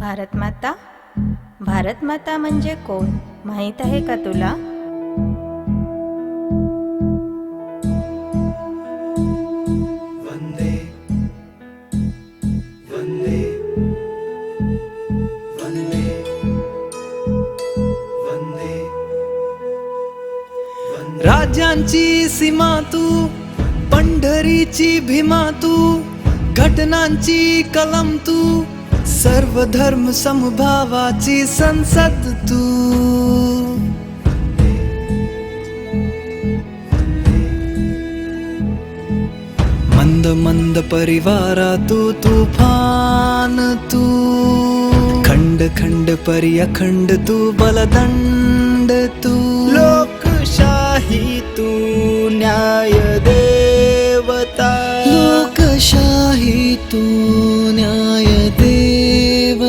भारतमाता? भारतमाता म्हणजे कोण माहीत आहे का तुला? वंदे वंदे वंदे वंदे राज्यांची सीमा तू, पंढरीची भीमा तू, घटनांची कलम तू, सर्व धर्म समभावाची संसद तू. मंद मंद परिवारा तू तूफान तू, खंड खंड परि अखंड तू, बलदंड तू, लोकशाही तू, न्याय देवता, लोकशाही तू, न्याय देवता.